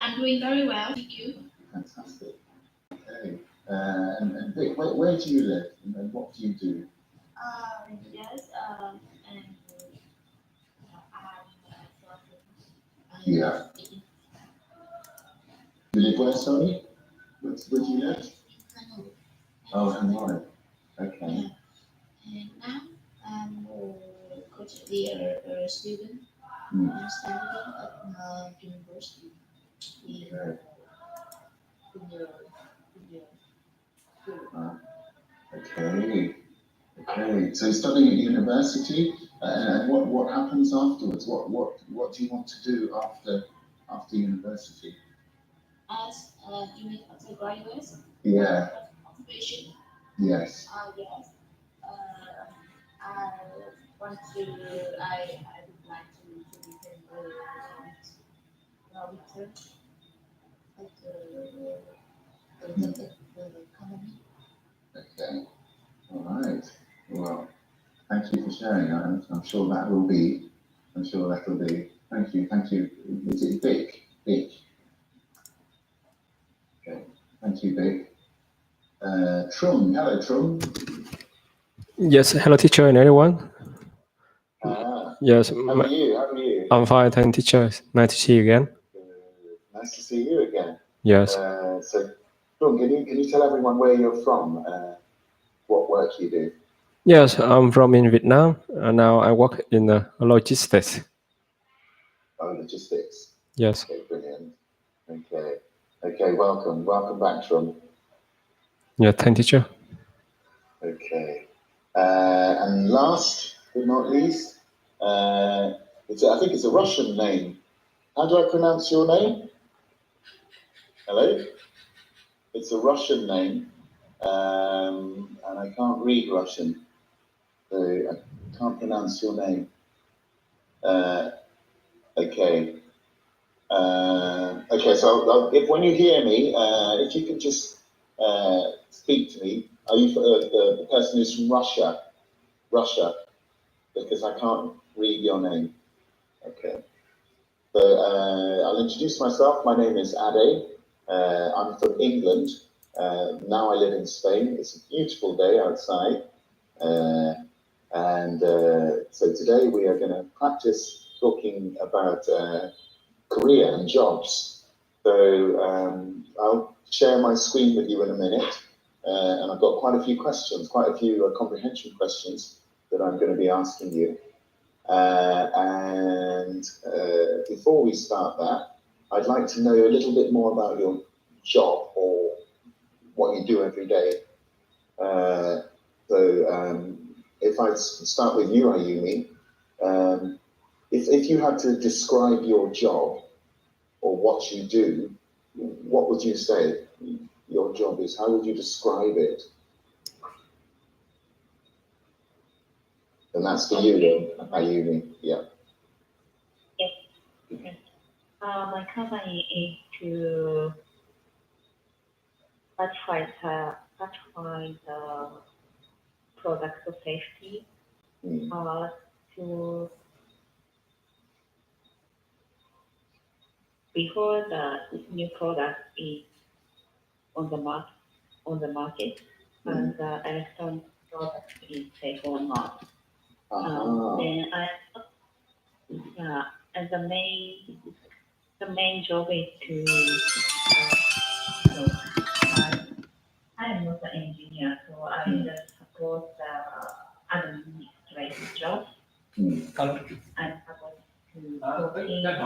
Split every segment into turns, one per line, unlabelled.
I'm doing very well, thank you.
Fantastic. Okay. And Vic, where do you live? And what do you do?
Yes, and
Yeah. You live where, sorry? Where do you live? Oh, Hanoi. Okay.
And now I'm currently a student.
Mm.
I'm studying at university.
Okay. Okay. Okay. So you're studying at university, and what happens afterwards? What do you want to do after university?
As you mean after graduate?
Yeah.
Occupation?
Yes.
Yes. I want to. I would like to become a return at the company.
Okay. All right. Well, thank you for sharing. I'm sure that will be. I'm sure that will be. Thank you. Thank you. Is it Vic? Vic. Okay. Thank you, Vic. Trung. Hello, Trung.
Yes, hello teacher and everyone. Yes.
How are you? How are you?
I'm fine, thank teacher. Nice to see you again.
Nice to see you again.
Yes.
So, Trung, can you tell everyone where you're from? What work you do?
Yes, I'm from in Vietnam. Now I work in logistics.
Oh, logistics.
Yes.
Okay, brilliant. Okay. Okay, welcome back, Trung.
Yeah, thank teacher.
Okay. And last but not least, I think it's a Russian name. How do I pronounce your name? Hello? It's a Russian name, and I can't read Russian, so I can't pronounce your name. Okay. Okay, so if when you hear me, if you could just speak to me. Are you the person who's from Russia? Russia, because I can't read your name. Okay. So I'll introduce myself. My name is Ade. I'm from England. Now I live in Spain. It's a beautiful day outside. So today we are going to practice talking about career and jobs. So I'll share my screen with you in a minute. And I've got quite a few questions, quite a few comprehension questions that I'm going to be asking you. Before we start that, I'd like to know a little bit more about your job or what you do every day. If I start with you, Ayumi, if you had to describe your job or what you do, what would you say your job is? How would you describe it? And that's for you, Ayumi. Yeah.
Yes. Okay. My company is to certify the product safety. To before the new product is on the market, and the electronic product is safe or not. Then and the main job is to I am not an engineer, so I just support the administrative job. I'm supposed to cooking and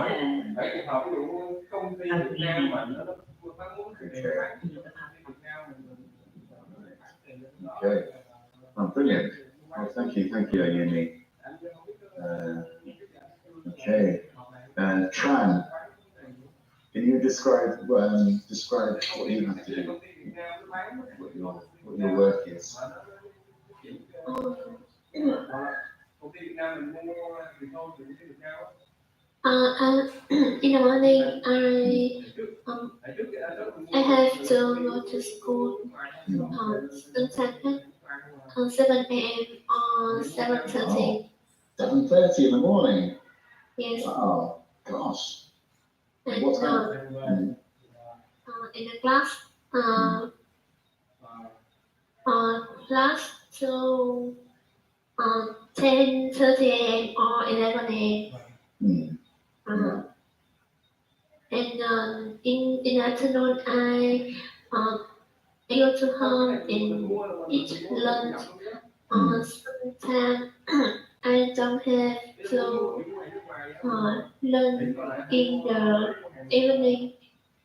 Okay. Oh, brilliant. Oh, thank you, Ayumi. Okay. Tran, can you describe what you have to do? What your work is?
In the morning, I have to go to school on 7 a.m. or 7:30.
7:30 in the morning?
Yes.
Wow, gosh.
And
What time?
in the class. Class to 10:30 a.m. or 11 a.m. And in the afternoon, I go to home and eat lunch. Sometimes I don't have to learn in the evening.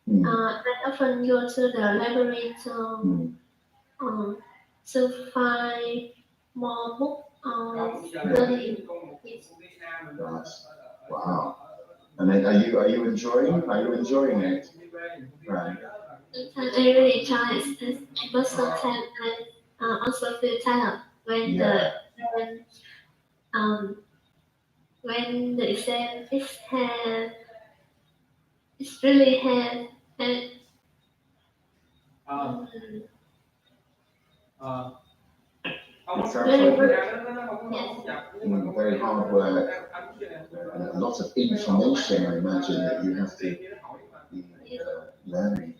I often go to the library to find more books on studying.
Wow. And then are you enjoying it? Right.
Sometimes I really enjoy it, but sometimes I also feel tired when when the exam is hard. It's really hard. And,
It sounds
very
like
yes.
very hard work and a lot of information, I imagine, that you have to be learning.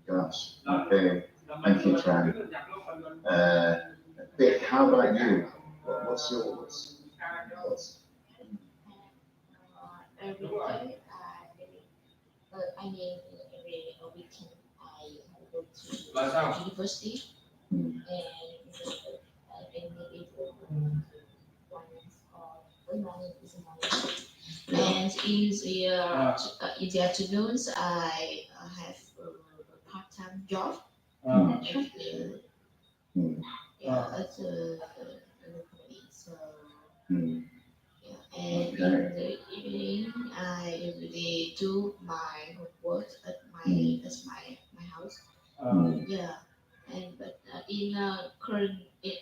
Gosh, okay. Thank you, Tran. Vic, how about you? What's yours?
Every day, every weekend, I go to university and morning is morning. And in the afternoons, I have a part-time job. At the company. So and in the evening, I usually do my homework at my house. But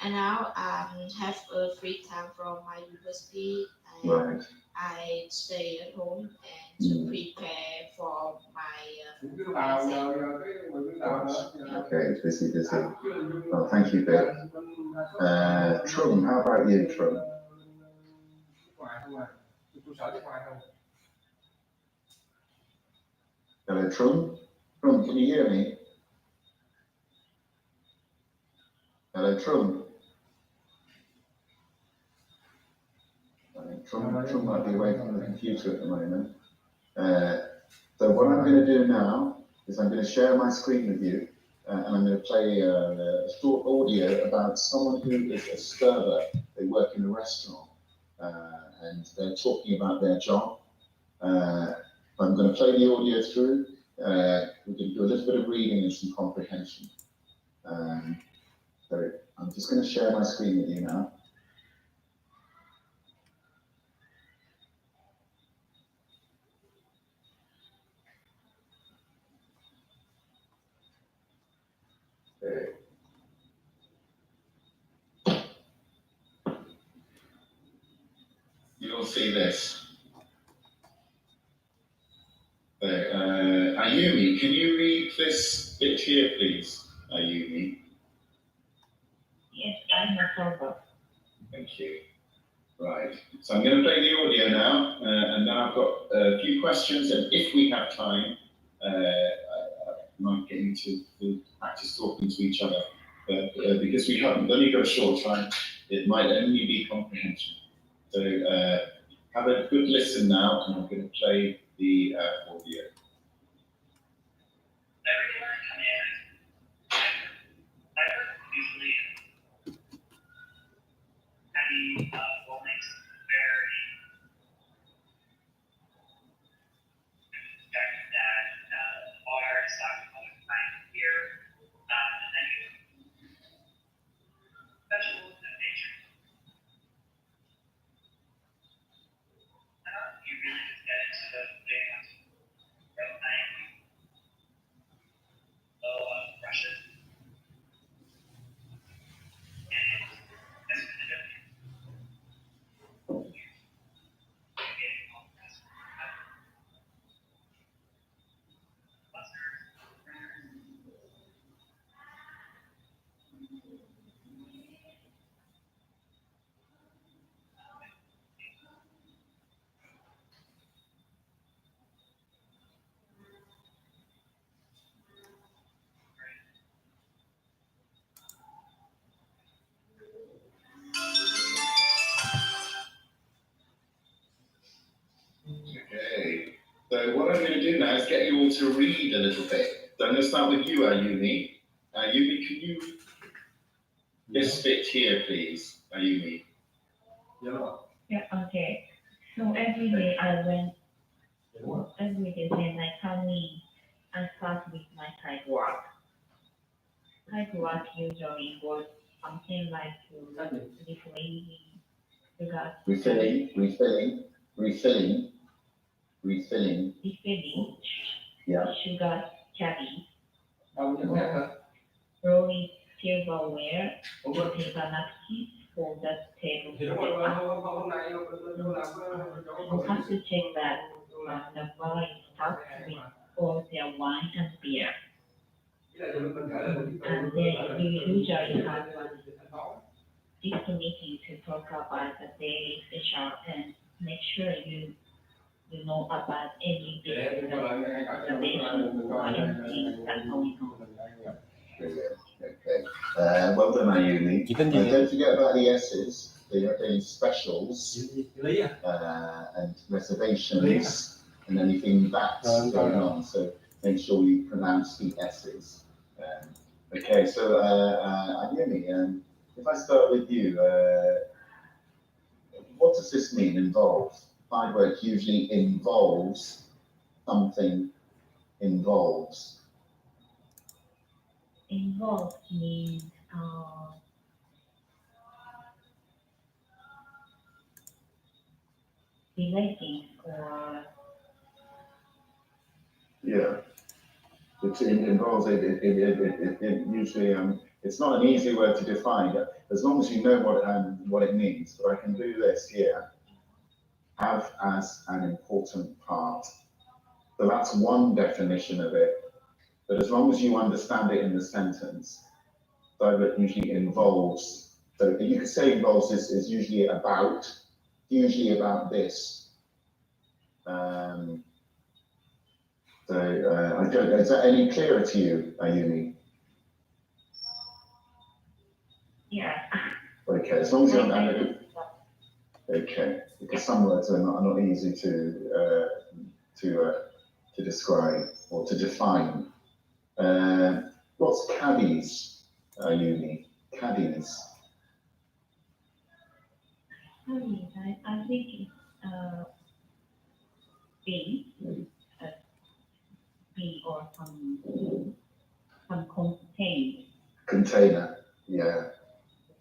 now I have a free time from my university. And I stay at home and to prepare for my exam.
Okay, busy. Well, thank you, Vic. Trung, how about you, Trung? Hello, Trung. Trung, can you hear me? Hello, Trung. Trung might be away from the computer at the moment. So what I'm going to do now is I'm going to share my screen with you, and I'm going to play a short audio about someone who is a server. They work in a restaurant, and they're talking about their job. I'm going to play the audio through. We're going to do a little bit of reading and some comprehension. So I'm just going to share my screen with you now. You'll see this. Ayumi, can you read this bit here, please? Ayumi.
Yes, I'm a server.
Thank you. Right. So I'm going to play the audio now, and then I've got a few questions, and if we have time, I might get into practice talking to each other. But because we haven't only got a short time, it might only be comprehension. So have a good listen now, and I'm going to play the audio. do now is get you all to read a little bit. So I'm going to start with you, Ayumi. Ayumi, can you just fit here, please? Ayumi.
Yeah, okay. So every day when I come in, I start with my side work. Side work usually involves something like refilling
Yeah.
sugar caddy, rolling silverware, paper napkins for the table. You have to check that the bar is stocked with all their wine and beer. And then you usually have this meeting to talk about the daily special and make sure you know about any big observation or anything that's going on.
Brilliant. Okay. Well done, Ayumi. Don't forget about the S's, the specials, and reservations, and anything that's going on. So make sure you pronounce the S's. Okay, so Ayumi, if I start with you, what does this mean, involve? Side work usually involves something involves.
Involved means relating or
yeah. It involves it usually it's not an easy word to define as long as you know what it means. But I can do this here. Have as an important part. So that's one definition of it. But as long as you understand it in the sentence, so it usually involves. So you could say involves is usually about this. So I don't know, is that any clearer to you, Ayumi?
yeah.
Okay, as long as you understand. Okay, because some words are not easy to describe or to define. What's caddies, Ayumi? Caddies.
I think it's B or some
container. Yeah.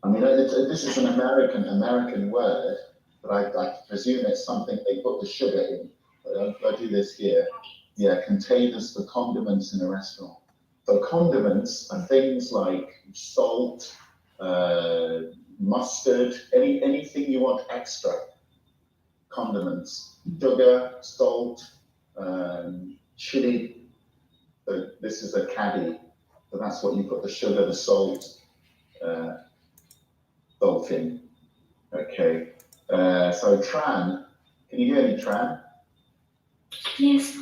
I mean, this is an American word, but I presume it's something they put the sugar in. I do this here. Yeah, containers for condiments in a restaurant. So condiments are things like salt, mustard, anything you want extra. Condiments, sugar, salt, chili. So this is a caddy. So that's what you put the sugar, the salt in. Okay. So Tran, can you hear me, Tran?
Yes.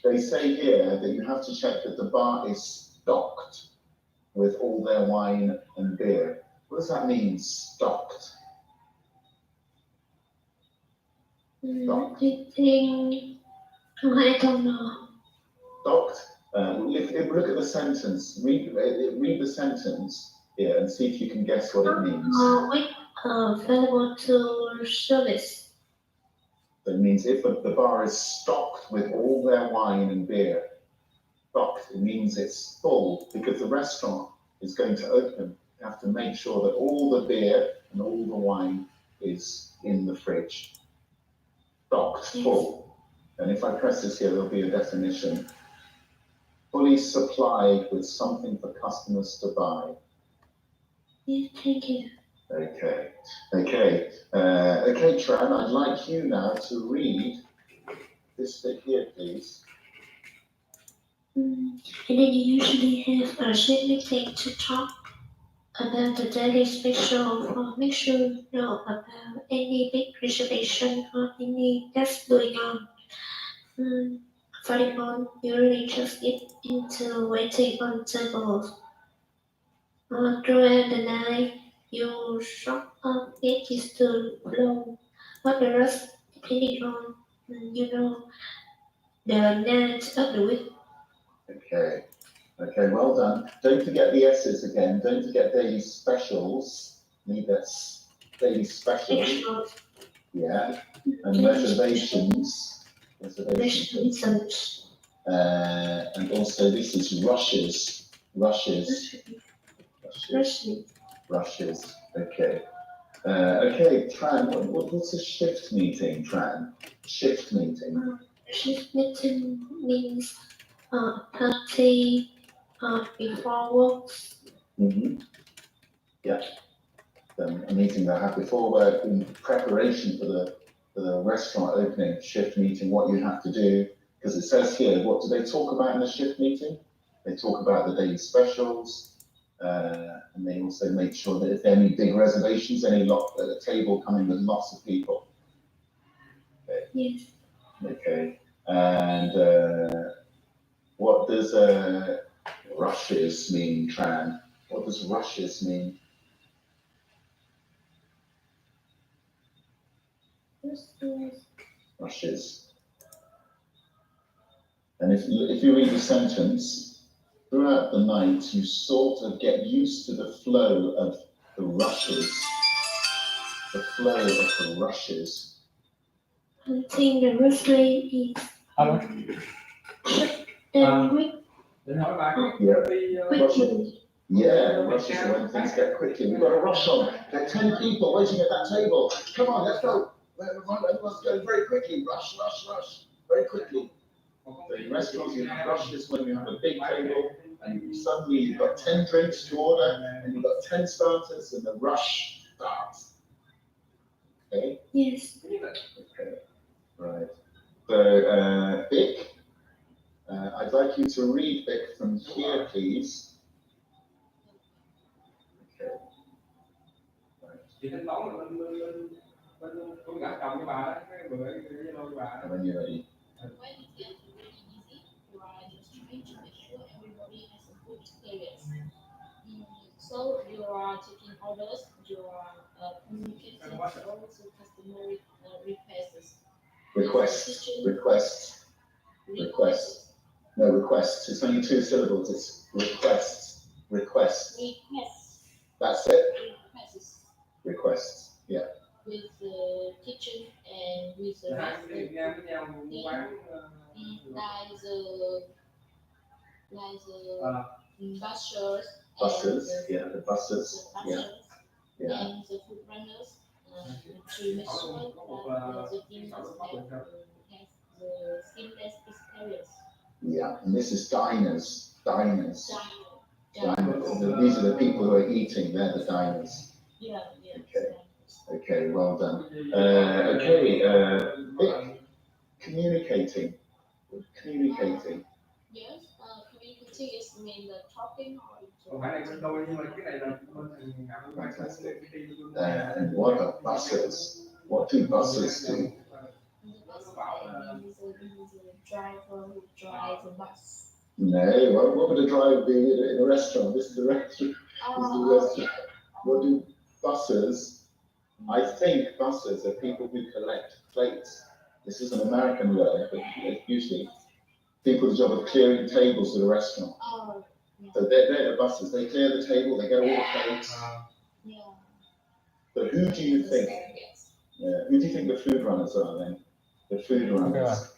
They say here that you have to check that the bar is stocked with all their wine and beer. What does that mean, stocked?
I think I don't know.
Stocked. Look at the sentence. Read the sentence here and see if you can guess what it means.
Available to service.
That means if the bar is stocked with all their wine and beer. Stocked, it means it's full because the restaurant is going to open. You have to make sure that all the beer and all the wine is in the fridge. Stocked, full. And if I press this here, there'll be a definition. Fully supplied with something for customers to buy.
Yes, thank you.
Okay, Tran, I'd like you now to read this bit here, please.
And then you usually have a simple thing to talk about the daily special or make sure you know about any big reservation or any that's going on. Volleyball usually just get into waiting on tables. Throughout the night, you shop up get used to blow what the rest depending on the night of the week.
Okay. Okay, well done. Don't forget the S's again. Don't forget daily specials. Need that daily specials.
Extras.
Yeah. And reservations. Reservations. And also this is rushes. Rushes. Okay. Okay, Tran, what's a shift meeting, Tran? Shift meeting.
Shift meeting means party before work.
Yeah. A meeting they have before work in preparation for the restaurant opening. Shift meeting, what you have to do, because it says here, what do they talk about in the shift meeting? They talk about the daily specials. And they also make sure that if there are any big reservations, any lot at the table coming with lots of people. Okay.
Yes.
Okay. And what does rushes mean, Tran? What does rushes mean? Rushes. And if you read the sentence, throughout the night, you sort of get used to the flow of the rushes. The flow of the rushes.
I think the rush rate is quickly.
Yeah, rushes are when things get quickly. We've got a rush on. There are 10 people waiting at that table. Come on, let's go. Everyone's going very quickly. Rush, rush, rush. Very quickly. So in restaurants, you have rushes when you have a big table and suddenly you've got 10 drinks to order and you've got 10 starters and the rush starts. Okay?
Yes.
Okay. Right. So, Vic, I'd like you to read, Vic, from here, please. Okay. And when you're ready.
When it gets really easy, you are just trying to make sure everybody has a good experience. So you are taking orders, you are communicating all the customer requests.
Requests. No, requests. It's only 2 syllables. It's requests. Requests. That's it. Requests. Yeah.
With the kitchen and with the rest of the thing, like the
buses. Yeah, the buses. Yeah.
And the food runners to make sure that the team has the seamless experience.
Yeah, and this is diners. Diners. These are the people who are eating. They're the diners.
Yeah.
Okay. Okay, well done. Vic, communicating.
Yes, communicating is mean the talking or
Fantastic. And what about buses? What do buses do?
the bus means the driver who drives the bus.
No, what would a driver be in a restaurant? This is a restaurant. What do buses? I think buses are people who collect plates. This is an American word, but usually people's job of clearing tables at a restaurant. So they're the buses. They clear the table, they get all the plates. But who do you think? Who do you think the food runners are then? The food runners.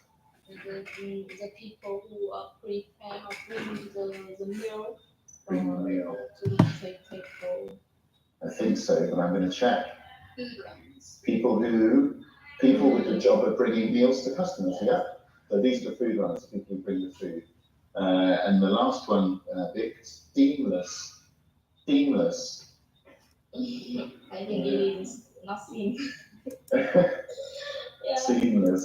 The people who prepare or bring the meal to the table.
I think so, but I'm going to check. People with the job of bringing meals to customers. Yeah. So these are the food runners, people who bring the food. And the last one, Vic, seamless. Seamless.
I think it is nothing.
Seamless.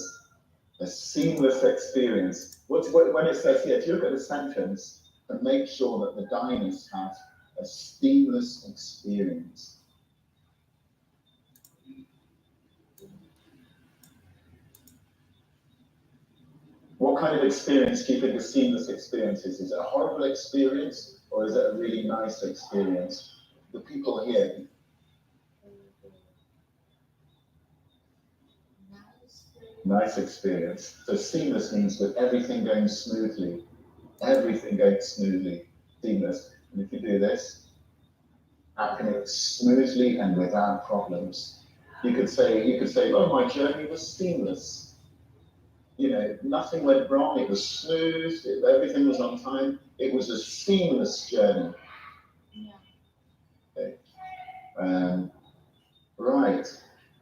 A seamless experience. When it says here, if you look at the sentence and make sure that the diners have a seamless experience. What kind of experience do you think a seamless experience is? Is it a horrible experience or is it a really nice experience? The people here. Nice experience. So seamless means with everything going smoothly. Everything going smoothly. Seamless. And if you do this, happening smoothly and without problems. You could say, oh, my journey was seamless. You know, nothing went wrong. It was smooth. Everything was on time. It was a seamless journey.
Yeah.
Okay. Right.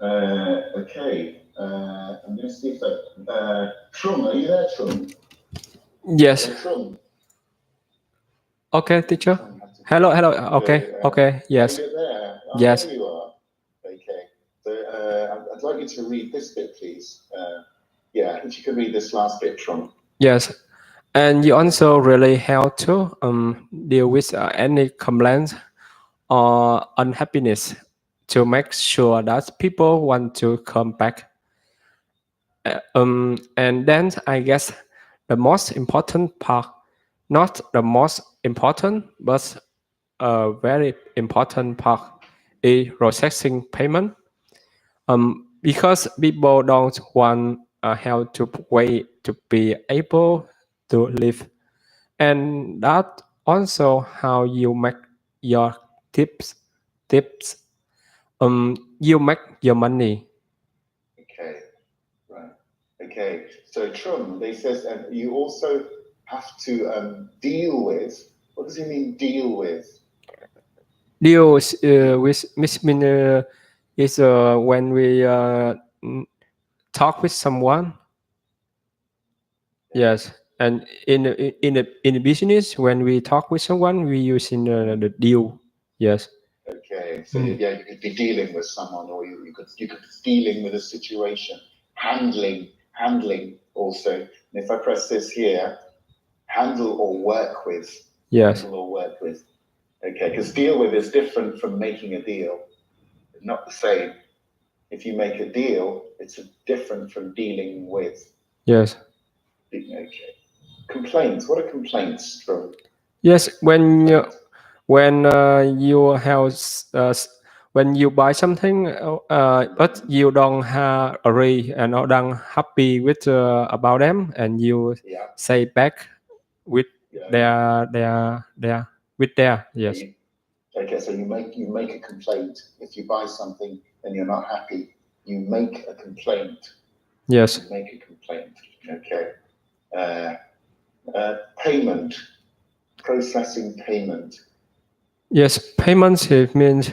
Okay. I'm going to see if that. Trung, are you there, Trung?
Yes.
Trung.
Okay, teacher. Hello. Okay. Okay. Yes.
Are you there? Oh,
Yes.
there you are. Okay. So I'd like you to read this bit, please. Yeah, if you could read this last bit, Trung.
Yes. And you also really help to deal with any complaints or unhappiness to make sure that people want to come back. And then I guess the most important part, not the most important, but a very important part is processing payment. Because people don't want help to wait to be able to live. And that also how you make your tips. You make your money.
Okay, right. Okay, so Trung, they says you also have to deal with. What does he mean, deal with?
Deal with mean is when we talk with someone. Yes, and in the business, when we talk with someone, we use in the deal. Yes.
Okay, so yeah, you could be dealing with someone, or you could be dealing with a situation, handling also. And if I press this here, handle or work with.
Yes.
Handle or work with. Okay, because deal with is different from making a deal. It's not the same. If you make a deal, it's different from dealing with.
Yes.
Okay. Complaints. What are complaints from?
Yes, when you have when you buy something, but you don't agree and not happy with about them, and you say back with their yes.
Okay, so you make a complaint. If you buy something and you're not happy, you make a complaint.
Yes.
You make a complaint. Okay. Payment. Processing payment.
Yes, payments means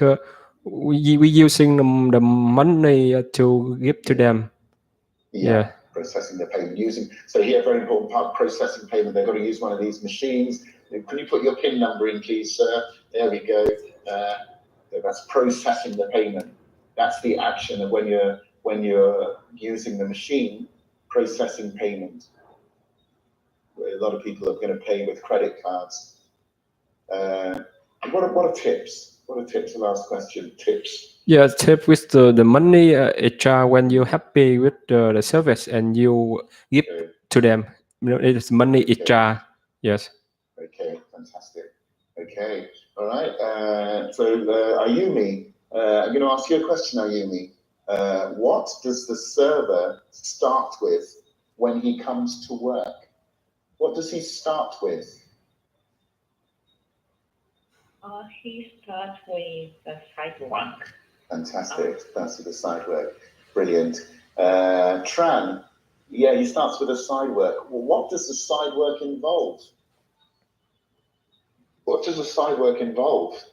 we using the money to give to them.
Yeah, processing the payment using. So here, very important part, processing payment. They've got to use one of these machines. Can you put your PIN number in, please, sir? There we go. That's processing the payment. That's the action of when you're using the machine, processing payment. A lot of people are going to pay with credit cards. What are tips? What are tips? The last question. Tips.
Yeah, tip with the money extra when you're happy with the service and you give to them. You know, it's money extra. Yes.
Okay, fantastic. Okay, all right. Ayumi, I'm going to ask you a question, Ayumi. What does the server start with when he comes to work? What does he start with?
He starts with the side work.
Fantastic. That's with the side work. Brilliant. Tran, yeah, he starts with a side work. Well, what does the side work involve? What does the side work involve?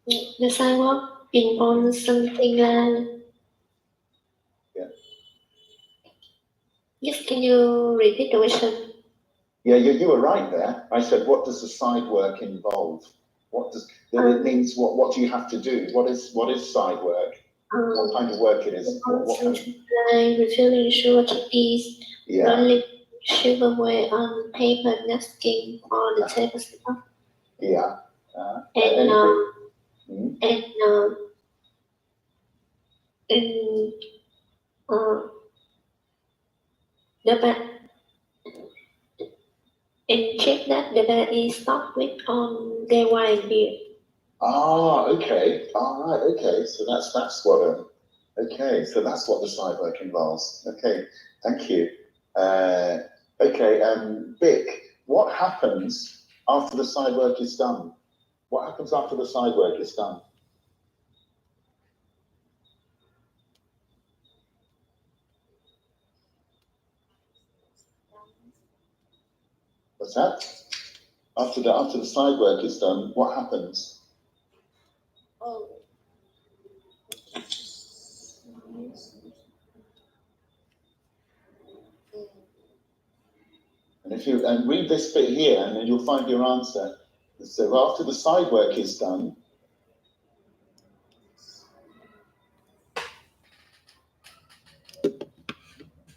The side work involves something like.
Yeah.
Yes, can you repeat the question?
Yeah, you were right there. I said, what does the side work involve? What does it means? What do you have to do? What is side work? What kind of work it is? What kind of...
Like refilling sugar cookies, rolling silverware on paper napkin or the table stuff.
Yeah.
And check that the bed is stocked with on their wine beer.
Okay. All right. Okay. So that's what. Okay. So that's what the side work involves. Okay. Thank you. Okay. Vic, what happens after the side work is done? What happens after the side work is done? What's that? After the side work is done, what happens?
Oh.
And if you read this bit here, and then you'll find your answer. So after the side work is done,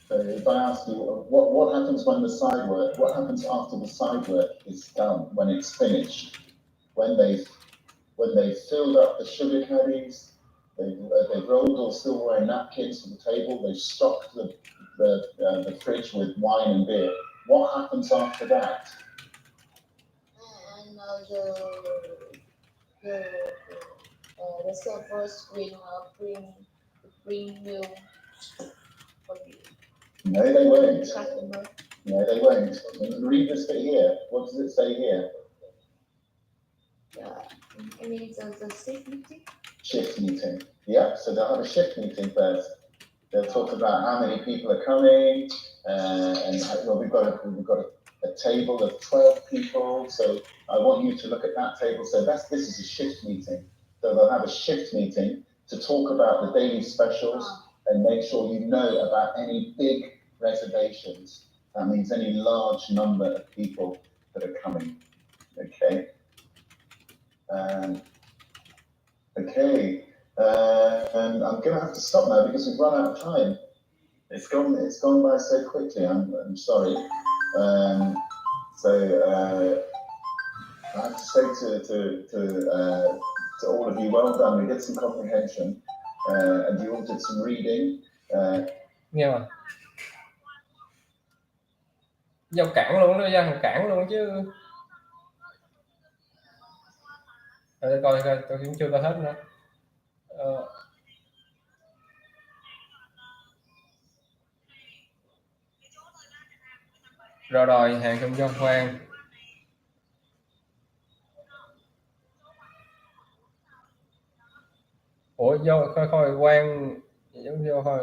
so if I ask you, what happens when the side work? What happens after the side work is done? When it's finished? When they've filled up the sugar caddies, they've rolled all silverware napkins on the table, they've stocked the fridge with wine and beer. What happens after that?
And the servers will bring milk for you.
No, they won't.
Customer.
No, they won't. Read this bit here. What does it say here?
I mean, the shift meeting.
Shift meeting. Yeah, so they'll have a shift meeting first. They'll talk about how many people are coming, and well, we've got a table of 12 people. So I want you to look at that table. So this is a shift meeting. So they'll have a shift meeting to talk about the daily specials and make sure you know about any big reservations. That means any large number of people that are coming. Okay. Okay. And I'm going to have to stop now because we've run out of time. It's gone by so quickly. I'm sorry. So I have to say to all of you, well done. We did some comprehension, and you all did some reading.
Nghe mà. Giao cản luôn đó, giao cản luôn chứ. Rồi coi tôi cũng chưa coi hết nữa. Rồi hàng không cho khoan. Ủa vô coi Quang vô coi